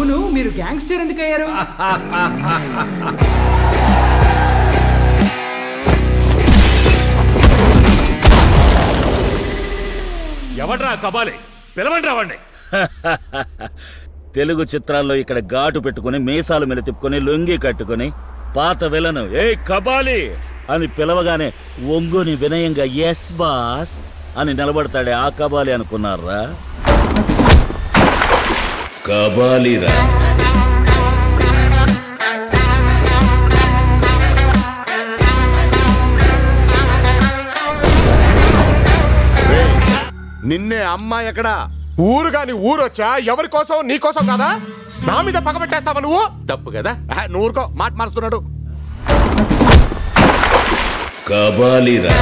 అవును, మీరు గ్యాంగ్స్టర్ ఎందుకు అయ్యారు? ఎవడ్రా కబాలి? పిలవండి రావండి. తెలుగు చిత్రాల్లో ఇక్కడ ఘాటు పెట్టుకుని మీసాలు మీద తిప్పుకొని లొంగి కట్టుకుని పాత విలను ఏ కబాలి అని పిలవగానే ఒంగుని వినయంగా ఎస్ బాస్ అని నిలబడతాడే ఆ కబాలి అనుకున్నారా? కబాలిరా. నిన్నే అమ్మాయి ఎక్కడా? ఊరు గాని ఊరొచ్చా? ఎవరి కోసం? నీ కోసం కాదా? నా మీద పగబెట్టేస్తావా నువ్వు? తప్పు కదా, నువ్వు ఊరుకో. మాట మారుస్తున్నాడు. కబాలిరా.